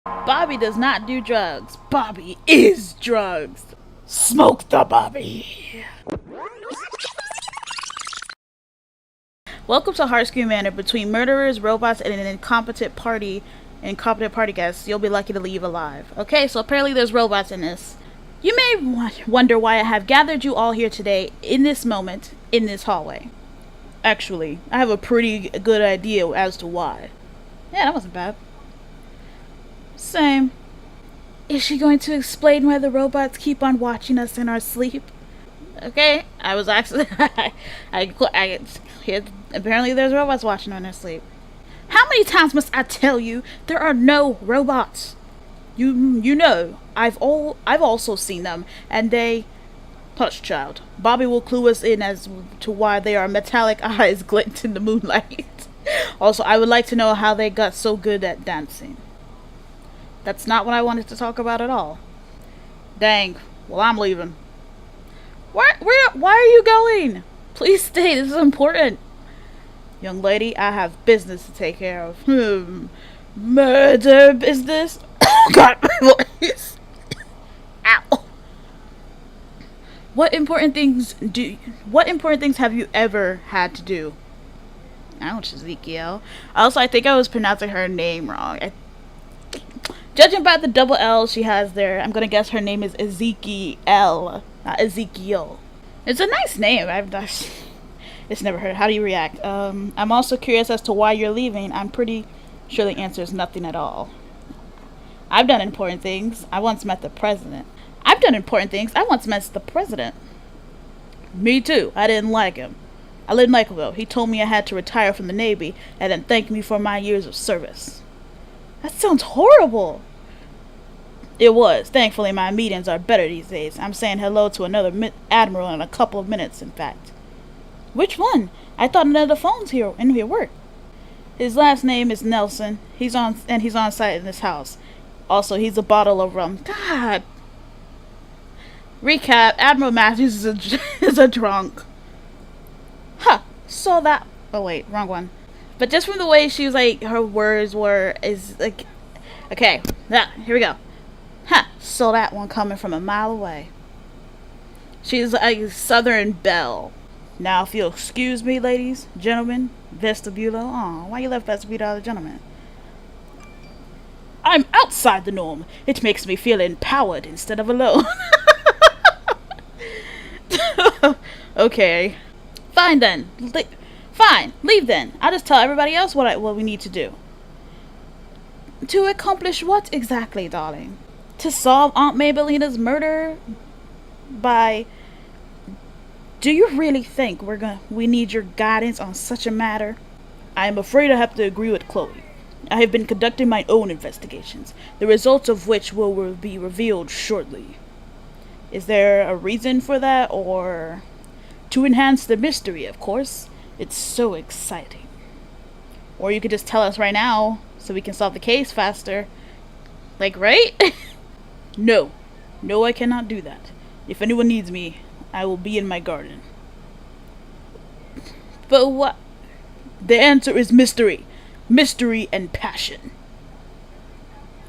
Bobby does not do drugs. Bobby is drugs. Smoke the Bobby. Welcome to Heartscream Manor. Between murderers, robots, and an incompetent party guests, you'll be lucky to leave alive. Okay, so apparently there's robots in this. You may wonder why I have gathered you all here today, in this moment, in this hallway. Actually, I have a pretty good idea as to why. Yeah, that wasn't bad. Same. Is she going to explain why the robots keep on watching us in our sleep? Okay, I was actually... apparently there's robots watching on their sleep. How many times must I tell you there are no robots? You know, I've also seen them, and they... Hush, child. Bobby will clue us in as to why their metallic eyes glint in the moonlight. Also, I would like to know how they got so good at dancing. That's not what I wanted to talk about at all. Dang. Well, I'm leaving. Why are you going? Please stay. This is important. Young lady, I have business to take care of. Murder business? Oh, God, my voice. Ow. What important things have you ever had to do? Ouch, Ezekiel. Also, I think I was pronouncing her name wrong. Judging by the double L she has there, I'm gonna guess her name is Ezekiel, not Ezekiel. It's a nice name. It's never heard. How do you react? I'm also curious as to why you're leaving. I'm pretty sure the answer is nothing at all. I've done important things. I once met the president. Me too. I didn't like him. I didn't like him though. He told me I had to retire from the Navy and then thanked me for my years of service. That sounds horrible. It was. Thankfully, my meetings are better these days. I'm saying hello to another admiral in a couple of minutes, in fact. Which one? I thought none of the phones here worked. His last name is Nelson. He's on site in this house. Also, he's a bottle of rum. God. Recap: Admiral Matthews is a drunk. Huh. Saw that. Oh wait, wrong one. But just from the way she was like, her words were, is like, okay, yeah, here we go. Huh, saw that one coming from a mile away. She's a Southern belle. Now, if you'll excuse me, ladies, gentlemen, vestibulo. Aw, why you left vestibulo out of gentlemen? I'm outside the norm. It makes me feel empowered instead of alone. Okay. Fine then. Fine, leave then. I'll just tell everybody else what we need to do. To accomplish what exactly, darling? To solve Aunt Maybelina's murder? Do you really think we need your guidance on such a matter? I am afraid I have to agree with Chloe. I have been conducting my own investigations, the results of which will be revealed shortly. Is there a reason for that, or... To enhance the mystery, of course. It's so exciting. Or you could just tell us right now, so we can solve the case faster. Like, right? No, I cannot do that. If anyone needs me, I will be in my garden. But what? The answer is mystery. Mystery and passion.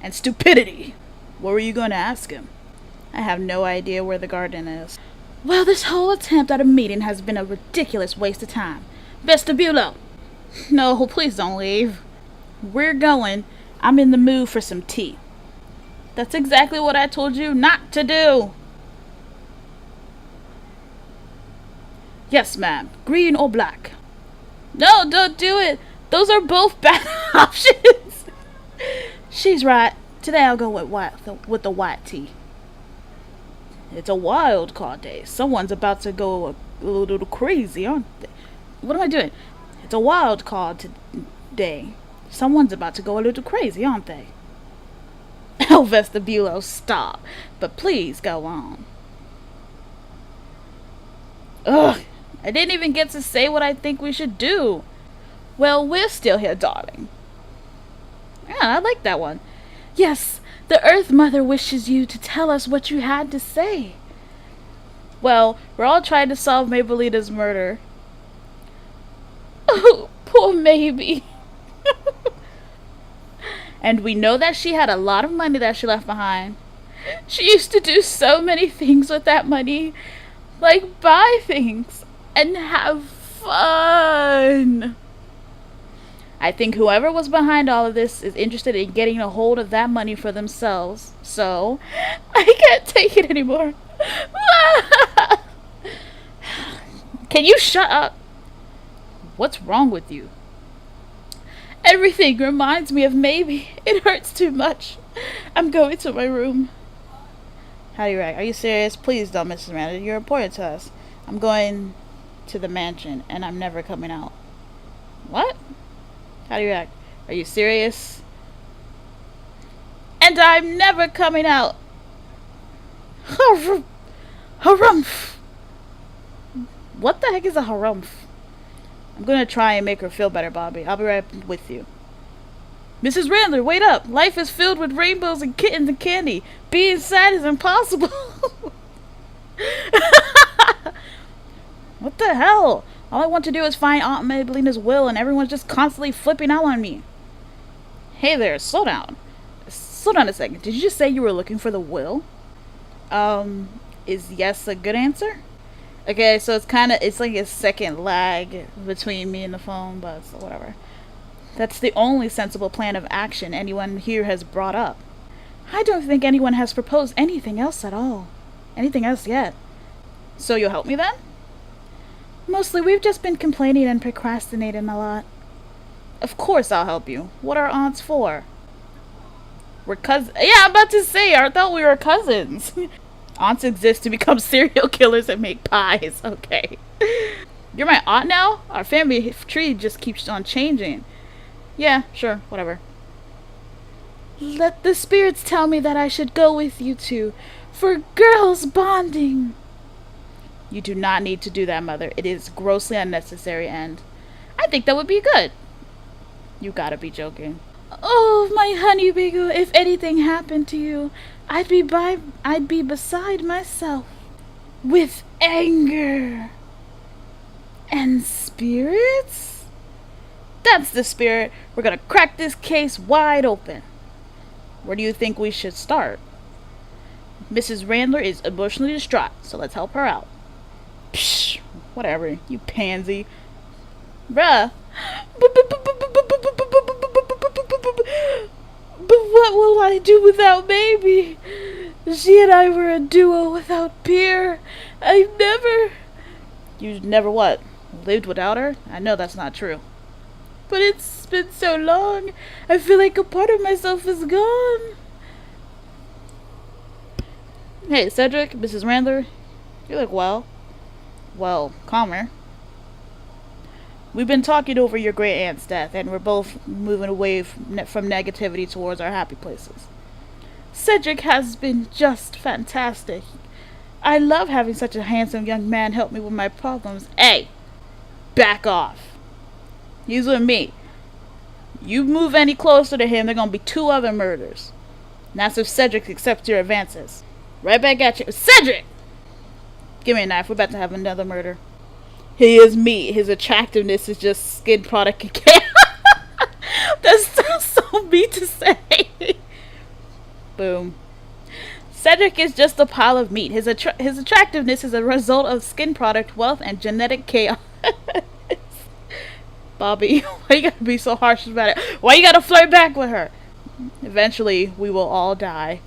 And stupidity. What were you going to ask him? I have no idea where the garden is. Well, this whole attempt at a meeting has been a ridiculous waste of time. Vestibulo! No, please don't leave. We're going. I'm in the mood for some tea. That's exactly what I told you not to do. Yes, ma'am. Green or black? No, don't do it. Those are both bad options. She's right. Today I'll go with the white tea. It's a wild card day. Someone's about to go a little crazy, aren't they? What am I doing? It's a wild card today. Someone's about to go a little crazy, aren't they? Oh, Vestibulo, stop. But please go on. Ugh, I didn't even get to say what I think we should do. Well, we're still here, darling. Yeah, I like that one. Yes, the Earth Mother wishes you to tell us what you had to say. Well, we're all trying to solve Maybelina's murder. Oh, poor Maybe. And we know that she had a lot of money that she left behind. She used to do so many things with that money. Like buy things and have fun. I think whoever was behind all of this is interested in getting a hold of that money for themselves. So, I can't take it anymore. Can you shut up? What's wrong with you? Everything reminds me of Maybe. It hurts too much. I'm going to my room. How do you react? Are you serious? Please don't, Mrs. Randall. You're important to us. I'm going to the mansion, and I'm never coming out. What? How do you react? Are you serious? And I'm never coming out. Harumph. What the heck is a harumph? I'm gonna try and make her feel better, Bobby. I'll be right with you. Mrs. Randall, wait up! Life is filled with rainbows and kittens and candy. Being sad is impossible. What the hell? All I want to do is find Aunt Maybelina's will, and everyone's just constantly flipping out on me. Hey there, slow down. Slow down a second. Did you just say you were looking for the will? Is yes a good answer? Okay, so it's like a second lag between me and the phone, but whatever. That's the only sensible plan of action anyone here has brought up. I don't think anyone has proposed anything else at all. Anything else yet. So you'll help me then? Mostly we've just been complaining and procrastinating a lot. Of course I'll help you. What are aunts for? We're cousins. Yeah, I'm about to say, I thought we were cousins. Aunts exist to become serial killers and make pies. Okay. You're my aunt now? Our family tree just keeps on changing. Yeah, sure, whatever. Let the spirits tell me that I should go with you two for girls bonding. You do not need to do that, Mother. It is grossly unnecessary, and I think that would be good. You gotta be joking. Oh, my honey bagel, if anything happened to you, I'd be beside myself with anger. And spirits? That's the spirit. We're gonna crack this case wide open. Where do you think we should start? Mrs. Randall is emotionally distraught, so let's help her out. Psh, whatever, you pansy. Bruh. But what will I do without Baby? She and I were a duo without peer. I've never... You never what? Lived without her? I know that's not true. But it's been so long. I feel like a part of myself is gone. Hey, Cedric, Mrs. Randall. You look well. Well, calmer. We've been talking over your great aunt's death, and we're both moving away from negativity towards our happy places. Cedric has been just fantastic. I love having such a handsome young man help me with my problems. Hey, back off. He's with me. You move any closer to him, there are going to be 2 other murders. And that's if Cedric accepts your advances. Right back at you. Cedric! Give me a knife. We're about to have another murder. He is meat. His attractiveness is just skin product and chaos. That's so mean to say. Boom. Cedric is just a pile of meat. His attractiveness is a result of skin product, wealth, and genetic chaos. Bobby, why you gotta be so harsh about it? Why you gotta flirt back with her? Eventually, we will all die.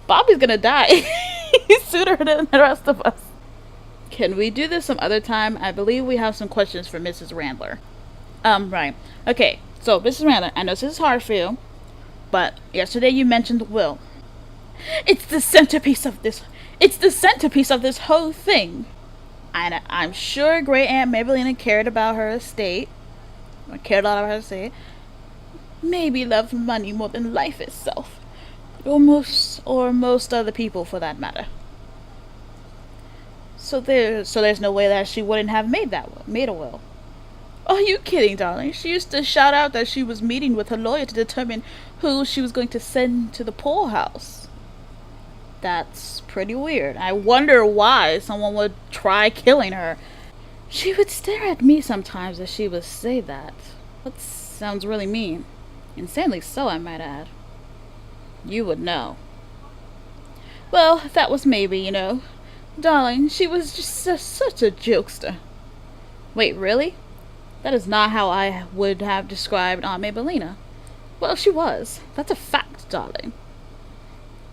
Bobby's gonna die sooner than the rest of us. Can we do this some other time? I believe we have some questions for Mrs. Randall. Right. Okay, so Mrs. Randall, I know this is hard for you, but yesterday you mentioned the will. It's the centerpiece of this whole thing. And I'm sure great Aunt Maybelina cared about her estate. Maybe loved money more than life itself. Or most other people for that matter. So there's no way that she wouldn't have made a will. Are you kidding, darling? She used to shout out that she was meeting with her lawyer to determine who she was going to send to the poorhouse. That's pretty weird. I wonder why someone would try killing her. She would stare at me sometimes as she would say that. That sounds really mean. Insanely so, I might add. You would know. Well, that was maybe, you know. Darling, she was just such a jokester. Wait, really? That is not how I would have described Aunt Maybelina. Well, she was. That's a fact, darling.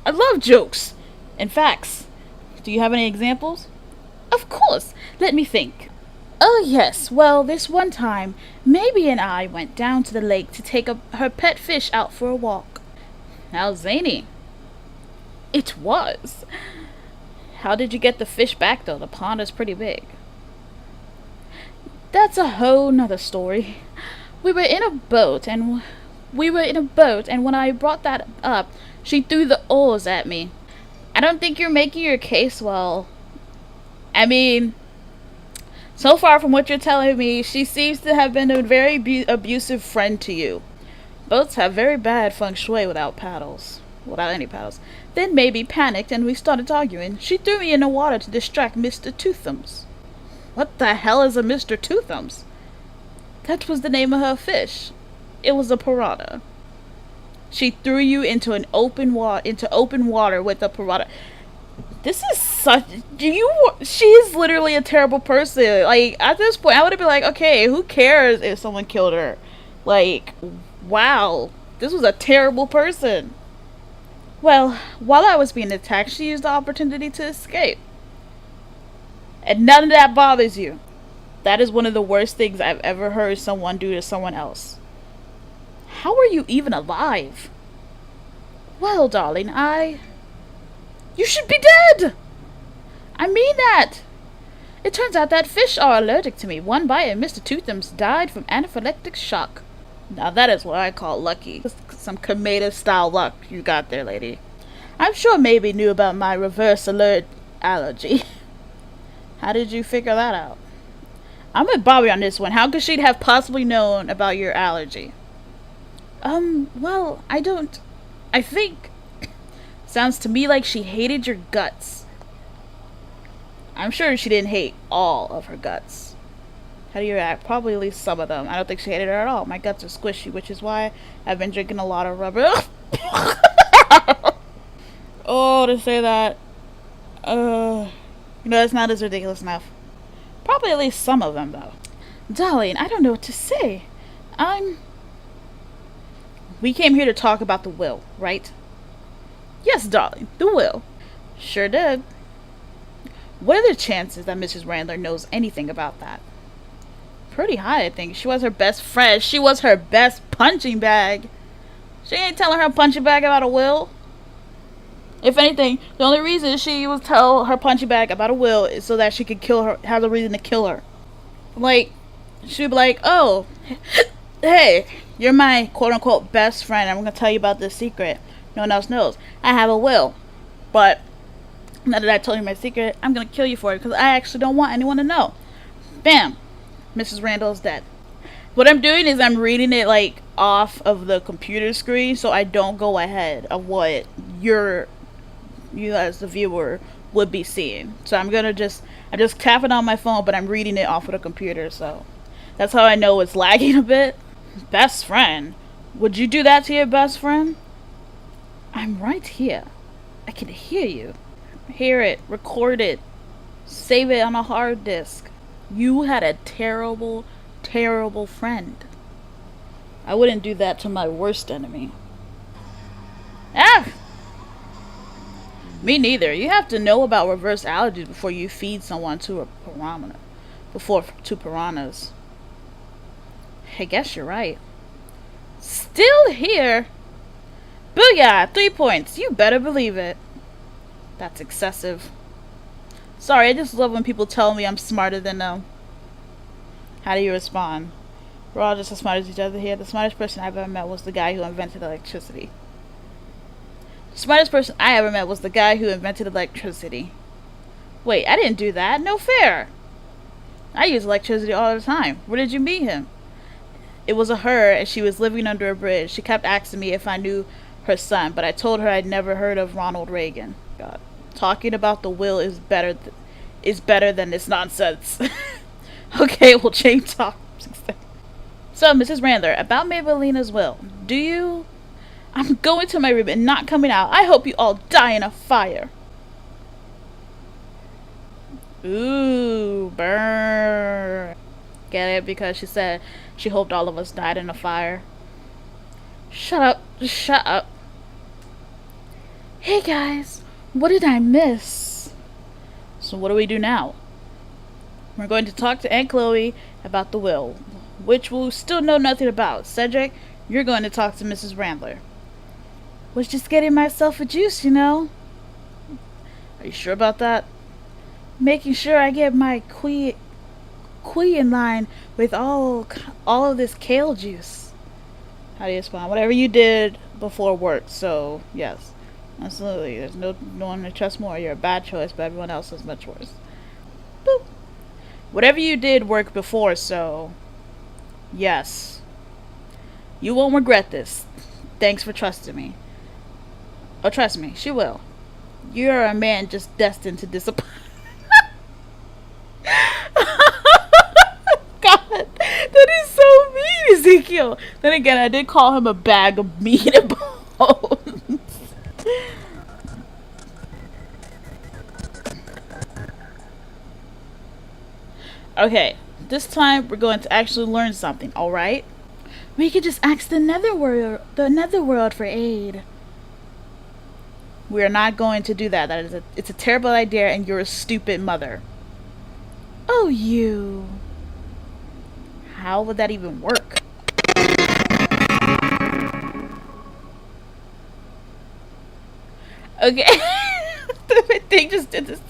I love jokes and facts. Do you have any examples? Of course. Let me think. Oh, yes. Well, this one time, Maybe and I went down to the lake to take her pet fish out for a walk. How zany. It was. How did you get the fish back, though? The pond is pretty big. That's a whole nother story. We were in a boat, and when I brought that up, she threw the oars at me. I don't think you're making your case well. I mean, so far from what you're telling me, she seems to have been a very abusive friend to you. Boats have very bad feng shui without paddles. Without any paddles. Then Maybe panicked and we started arguing. She threw me in the water to distract Mr. Twothumbs. What the hell is a Mr. Twothumbs? That was the name of her fish. It was a piranha. She threw you into open water with a piranha. This is she is literally a terrible person. Like, at this point, I would have been like, okay, who cares if someone killed her? Like, wow. This was a terrible person. Well, while I was being attacked, she used the opportunity to escape. And none of that bothers you. That is one of the worst things I've ever heard someone do to someone else. How are you even alive? Well, darling, You should be dead! I mean that! It turns out that fish are allergic to me. One bite and Mr. Twothumbs died from anaphylactic shock. Now that is what I call lucky. Some Kameda-style luck you got there, lady. I'm sure Maybe knew about my reverse alert allergy. How did you figure that out? I'm with Bobby on this one. How could she have possibly known about your allergy? Well, I think... Sounds to me like she hated your guts. I'm sure she didn't hate all of her guts. How do you react? Probably at least some of them. I don't think she hated her at all. My guts are squishy, which is why I've been drinking a lot of rubber. Oh, to say that. It's not as ridiculous enough. Probably at least some of them, though. Darling, I don't know what to say. We came here to talk about the will, right? Yes, darling, the will. Sure did. What are the chances that Mrs. Randall knows anything about that? Pretty high, I think. She was her best friend. She was her best punching bag. She ain't telling her punching bag about a will. If anything, the only reason she would tell her punching bag about a will is so that she could kill her, have a reason to kill her. Like, she'd be like, oh, hey, you're my quote-unquote best friend. I'm going to tell you about this secret. No one else knows. I have a will. But now that I told you my secret, I'm going to kill you for it because I actually don't want anyone to know. Bam. Mrs. Randall is dead. What I'm doing is I'm reading it like off of the computer screen so I don't go ahead of what you as the viewer would be seeing. So I'm just tapping on my phone, but I'm reading it off of the computer, so that's how I know it's lagging a bit. Best friend? Would you do that to your best friend? I'm right here. I can hear you. Hear it, record it, save it on a hard disk. You had a terrible, terrible friend. I wouldn't do that to my worst enemy. Ah! Me neither. You have to know about reverse allergies before you feed someone to a piranha. To piranhas. I guess you're right. Still here? Booyah! 3 points. You better believe it. That's excessive. Sorry, I just love when people tell me I'm smarter than them. How do you respond? We're all just as smart as each other here. The smartest person I've ever met was the guy who invented electricity. The smartest person I ever met was the guy who invented electricity. Wait, I didn't do that. No fair. I use electricity all the time. Where did you meet him? It was a her, and she was living under a bridge. She kept asking me if I knew her son, but I told her I'd never heard of Ronald Reagan. God. Talking about the will is better than this nonsense. Okay, we'll change topics. So, Mrs. Randall, about Maybelina's will. Do you? I'm going to my room and not coming out. I hope you all die in a fire. Ooh, burn. Get it? Because she said she hoped all of us died in a fire. Shut up. Just shut up. Hey guys, what did I miss? So what do we do now? We're going to talk to Aunt Chloe about the will, which we'll still know nothing about. Cedric, you're going to talk to Mrs. Randler. Was just getting myself a juice, you know. Are you sure about that? Making sure I get my queen in line with all of this kale juice. How do you respond? Whatever you did before work, so yes. Absolutely. There's no one to trust more. You're a bad choice, but everyone else is much worse. Boop. Whatever you did worked before, so yes. You won't regret this. Thanks for trusting me. Oh, trust me, she will. You're a man just destined to disappoint. God, that is so mean, Ezekiel. Then again, I did call him a bag of meat and bones. Okay, this time we're going to actually learn something, alright? We could just ask the netherworld for aid. We are not going to do that. It's a terrible idea and you're a stupid mother. Oh, you. How would that even work? Okay. The thing just did this.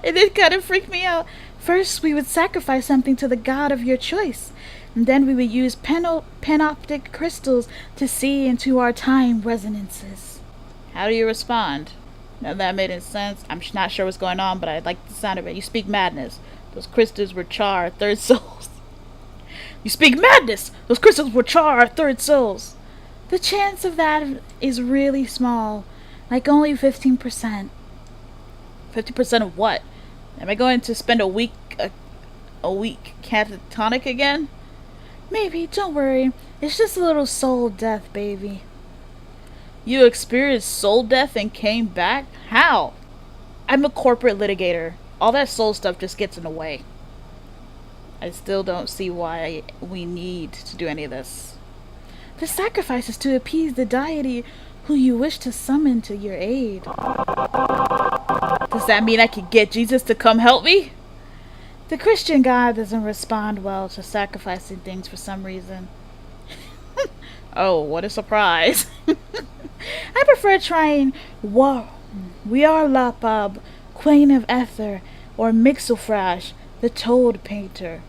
It did kind of freak me out. First, we would sacrifice something to the god of your choice. And then we would use panoptic crystals to see into our time resonances. How do you respond? Now that made any sense. I'm not sure what's going on, but I like the sound of it. You speak madness. Those crystals were char, third souls. You speak madness! Those crystals were char, third souls. The chance of that is really small. Like only 15%. 50% of what? Am I going to spend a week catatonic again? Maybe, don't worry. It's just a little soul death, baby. You experienced soul death and came back? How? I'm a corporate litigator. All that soul stuff just gets in the way. I still don't see why we need to do any of this. The sacrifice is to appease the deity who you wish to summon to your aid. Does that mean I could get Jesus to come help me? The Christian God doesn't respond well to sacrificing things for some reason. Oh, what a surprise. I prefer trying We Are Lapab, Queen of Ether, or Mixelfrash, the Toad Painter.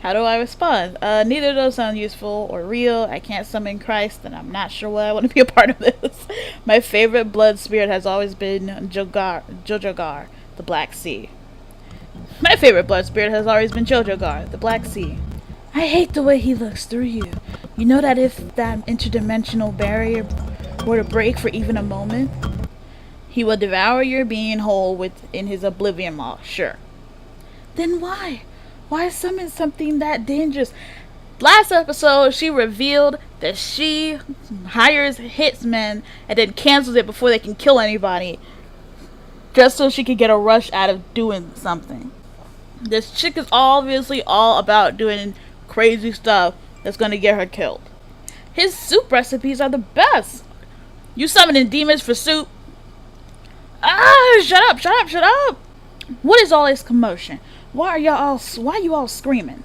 How do I respond? Neither of those sound useful or real. I can't summon Christ, and I'm not sure why I want to be a part of this. My favorite blood spirit has always been Jojogar, the Black Sea. My favorite blood spirit has always been Jojogar, the Black Sea. I hate the way he looks through you. You know that if that interdimensional barrier were to break for even a moment, he will devour your being whole within his oblivion maw, sure. Then why? Why summon something that dangerous? Last episode, she revealed that she hires hitmen and then cancels it before they can kill anybody, just so she could get a rush out of doing something. This chick is obviously all about doing crazy stuff that's gonna get her killed. His soup recipes are the best. You summoning demons for soup? Ah, shut up. What is all this commotion? Why are you all screaming?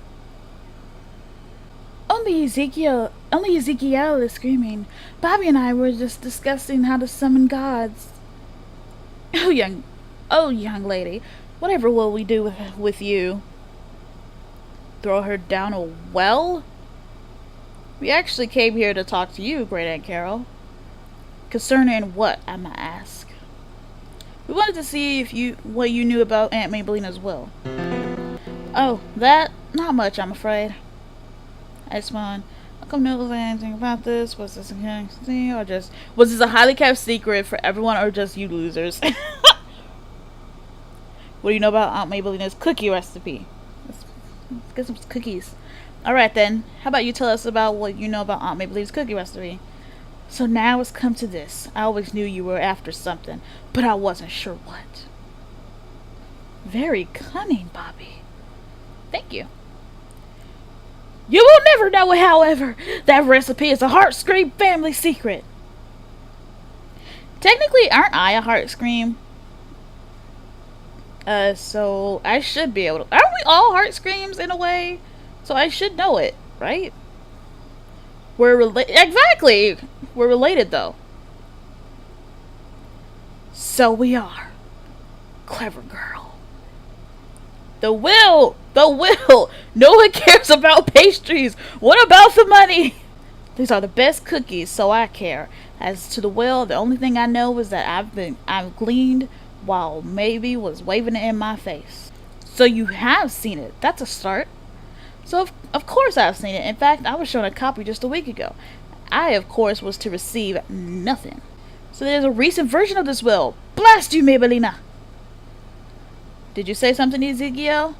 Only Ezekiel is screaming. Bobby and I were just discussing how to summon gods. Oh, young lady, whatever will we do with you? Throw her down a well? We actually came here to talk to you, Great Aunt Carol. Concerning what, I might ask? We wanted to see what you knew about Aunt Maybelina's will. Oh, that? Not much, I'm afraid. I respond, how come no one knows anything about this? Was this a highly kept secret for everyone or just you losers? What do you know about Aunt Maybelina's cookie recipe? Let's get some cookies. Alright then, how about you tell us about what you know about Aunt Maybelina's cookie recipe? So now it's come to this. I always knew you were after something, but I wasn't sure what. Very cunning, Bobby. Thank you. You will never know it, however. That recipe is a Heartscream family secret. Technically, aren't I a Heartscream? So I should be able to. Aren't we all Heartscreams in a way? So I should know it, right? We're related. Exactly! We're related, though. So we are. Clever girl. The will! The will! No one cares about pastries! What about the money? These are the best cookies, so I care. As to the will, the only thing I know is that I've gleaned while maybe was waving it in my face. So you have seen it. That's a start. So of course I've seen it. In fact, I was shown a copy just a week ago. I, of course, was to receive nothing. So there's a recent version of this will. Blast you, Maybelina! Did you say something, Ezekiel?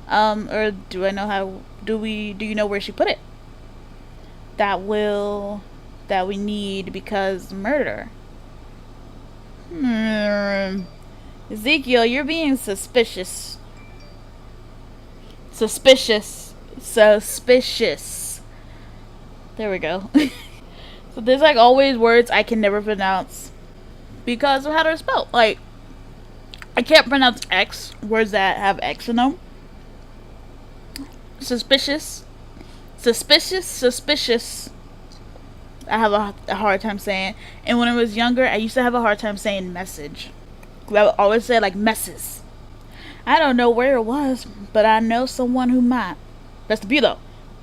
Or do I know how? Do you know where she put it? That will that we need because murder. Ezekiel, you're being suspicious. Suspicious. There we go. So there's like always words I can never pronounce because of how they're spelled. Like, I can't pronounce X, words that have X in them. Suspicious. I have a hard time saying. And when I was younger, I used to have a hard time saying message. I would always say like messes. I don't know where it was, but I know someone who might. Vestibule.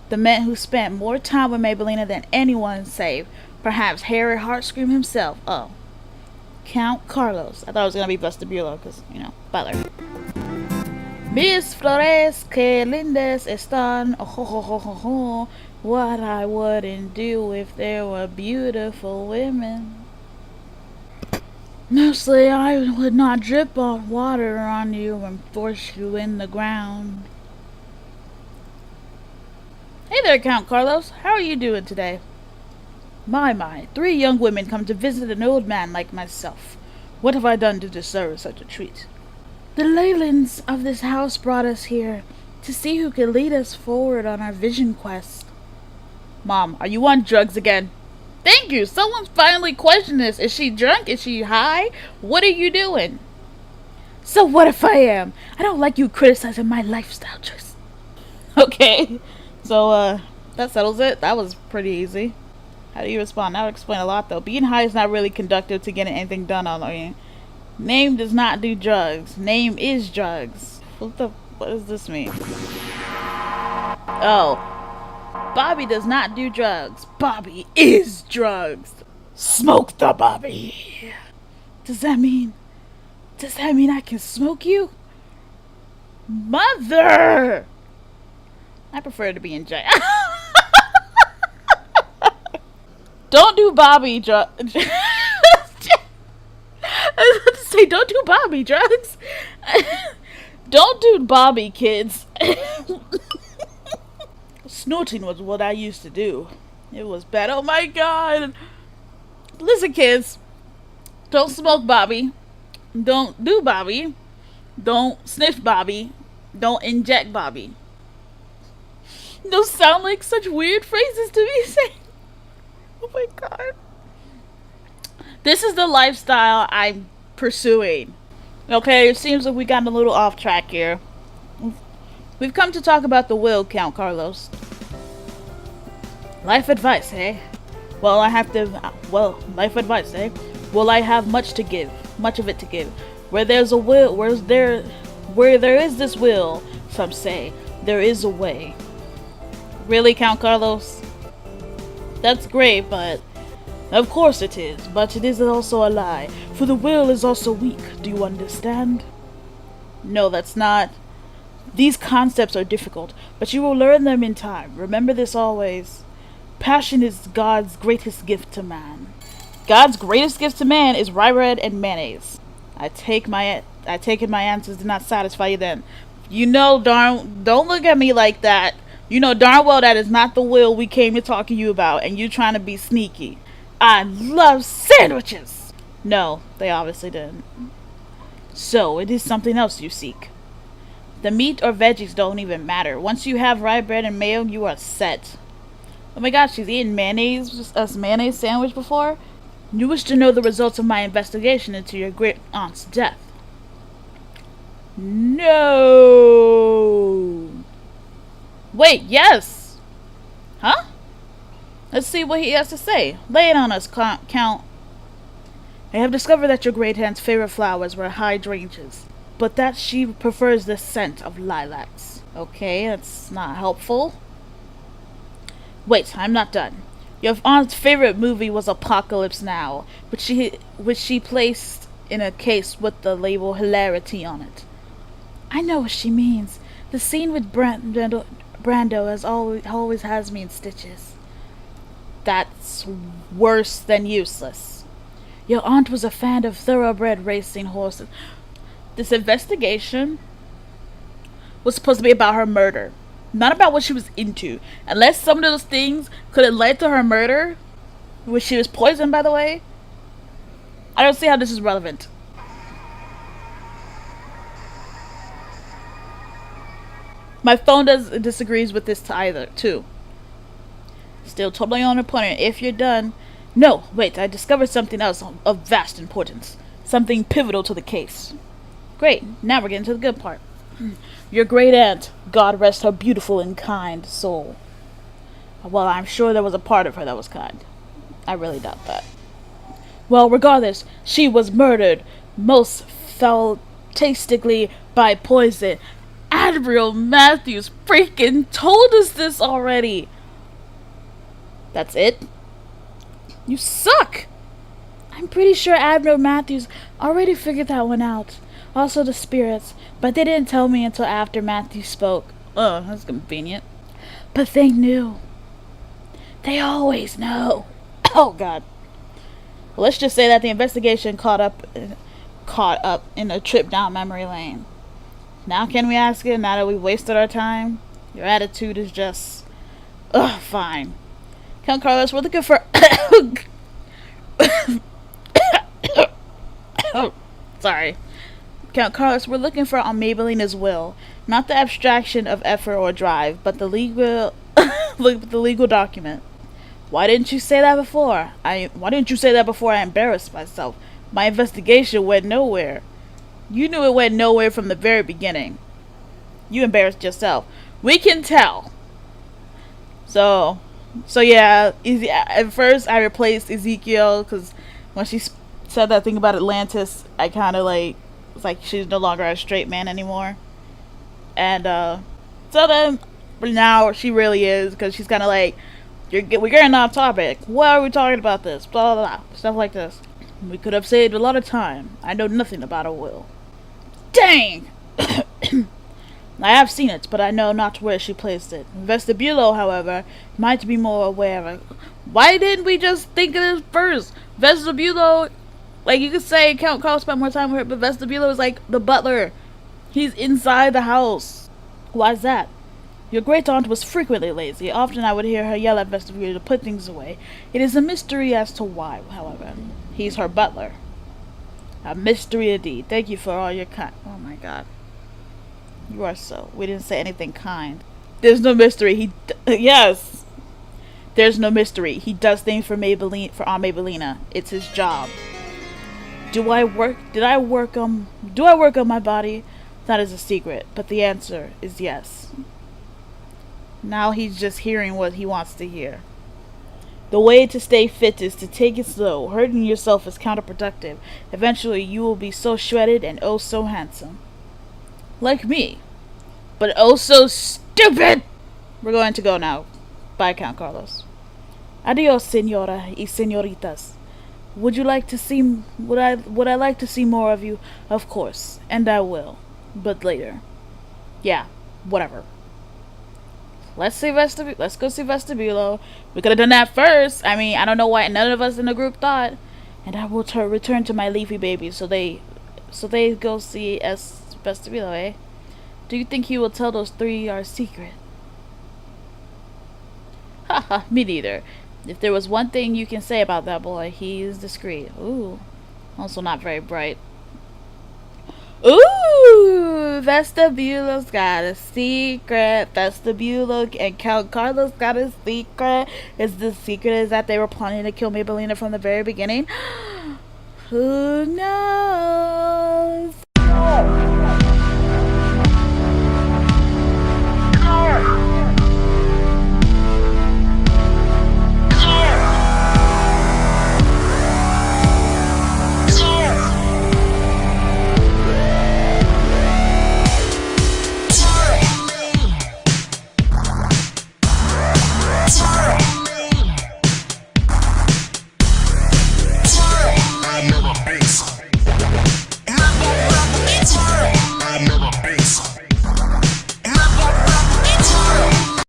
The man who spent more time with Maybelina than anyone save perhaps Harry Heartscream himself. Oh. Count Carlos. I thought it was going to be Vestibule because, butler. Mis flores que lindas están. Oh, ho, ho, ho, ho. What I wouldn't do if there were beautiful women. Mostly I would not drip on water on you and force you in the ground. Hey there, Count Carlos. How are you doing today? My, 3 young women come to visit an old man like myself. What have I done to deserve such a treat? The Leylands of this house brought us here to see who could lead us forward on our vision quest. Mom, are you on drugs again? Thank you! Someone's finally questioned this. Is she drunk? Is she high? What are you doing? So what if I am? I don't like you criticizing my lifestyle choice. Okay. So, that settles it. That was pretty easy. How do you respond? That would explain a lot, though. Being high is not really conducive to getting anything done on you. Name does not do drugs. Name is drugs. What does this mean? Oh. Bobby does not do drugs. Bobby is drugs. Smoke the Bobby. Does that mean I can smoke you? Mother! I prefer to be in jail. Don't do Bobby drugs. I was about to say, don't do Bobby drugs. Don't do Bobby, kids. Snorting was what I used to do. It was bad. Oh my god. Listen, kids. Don't smoke Bobby. Don't do Bobby. Don't sniff Bobby. Don't inject Bobby. Those sound like such weird phrases to be saying. Oh my god. This is the lifestyle I'm pursuing. Okay, it seems like we got a little off track here. We've come to talk about the will, Count Carlos. Life advice, eh? Life advice, eh? Well, I have much to give. Much of it to give. Where there's a will, where there is this will, some say, there is a way. Really, Count Carlos? That's great, but... Of course it is, but it is also a lie, for the will is also weak, do you understand? No, that's not. These concepts are difficult, but you will learn them in time. Remember this always. Passion is God's greatest gift to man. God's greatest gift to man is rye bread and mayonnaise. I take it my answers did not satisfy you then. Don't look at me like that. You know darn well that is not the will we came to talk to you about, and you trying to be sneaky. I love sandwiches! No, they obviously didn't. So, it is something else you seek. The meat or veggies don't even matter. Once you have rye bread and mayo, you are set. Oh my god, she's eaten mayonnaise, a mayonnaise sandwich before? You wish to know the results of my investigation into your great aunt's death. No. Wait, yes. Huh? Let's see what he has to say. Lay it on us, Count. I have discovered that your great aunt's favorite flowers were hydrangeas, but that she prefers the scent of lilacs. Okay, that's not helpful. Wait, I'm not done. Your aunt's favorite movie was Apocalypse Now, which she placed in a case with the label hilarity on it. I know what she means. The scene with Brando always has me in stitches. That's worse than useless. Your aunt was a fan of thoroughbred racing horses. This investigation was supposed to be about her murder, not about what she was into. Unless some of those things could have led to her murder, which she was poisoned, by the way, I don't see how this is relevant. My phone disagrees with this either, too. Still totally on point. If you're done... No, wait, I discovered something else of vast importance. Something pivotal to the case. Great, now we're getting to the good part. Your great aunt, God rest her beautiful and kind soul. Well, I'm sure there was a part of her that was kind. I really doubt that. Well, regardless, she was murdered, most fantastically by poison. Admiral Matthews freaking told us this already. That's it? You suck! I'm pretty sure Admiral Matthews already figured that one out. Also the spirits, but they didn't tell me until after Matthews spoke. Oh, that's convenient. But they knew. They always know. Oh, God. Well, let's just say that the investigation caught up in a trip down memory lane. Now can we ask it, now that we've wasted our time? Your attitude is just... Ugh, fine. Count Carlos, we're looking for... Sorry. Count Carlos, we're looking for Aunt Maybelina's will. Not the abstraction of effort or drive, but the legal... the legal document. Why didn't you say that before? Why didn't you say that before I embarrassed myself? My investigation went nowhere. You knew it went nowhere from the very beginning. You embarrassed yourself. We can tell. So yeah, at first I replaced Ezekiel because when she said that thing about Atlantis, I kind of it's like she's no longer a straight man anymore. And so then now she really is, because she's kind of like, we're getting off topic. Why are we talking about this? Blah, blah, blah. Stuff like this. We could have saved a lot of time. I know nothing about a will. Dang! I have seen it, but I know not where she placed it. Vestibulo, however, might be more aware of it. Why didn't we just think of this first? Vestibulo, you could say Count Carl spent more time with her, but Vestibulo is like the butler. He's inside the house. Why's that? Your great-aunt was frequently lazy. Often I would hear her yell at Vestibulo to put things away. It is a mystery as to why, however. He's her butler. A mystery indeed. Thank you for all your kind... Oh my god. You are so... We didn't say anything kind. There's no mystery. Yes! There's no mystery. He does things for Aunt Maybelina. It's his job. Do I work on my body? That is a secret. But the answer is yes. Now he's just hearing what he wants to hear. The way to stay fit is to take it slow. Hurting yourself is counterproductive. Eventually you will be so shredded and oh so handsome. Like me. But oh so stupid! We're going to go now. Bye, Count Carlos. Adios, senora y senoritas. Would I like to see more of you? Of course. And I will. But later. Yeah, whatever. Let's go see Vestibulo. We could have done that first. I mean, I don't know why none of us in the group thought. And I will return to my leafy babies so they go see Vestibulo, eh? Do you think he will tell those three our secret? Haha, me neither. If there was one thing you can say about that boy, he is discreet. Ooh. Also not very bright. Ooh! Vestibulo's got a secret. Vestibulo and Count Carlos got a secret. Is the secret is that they were planning to kill Maybelina from the very beginning? Who knows?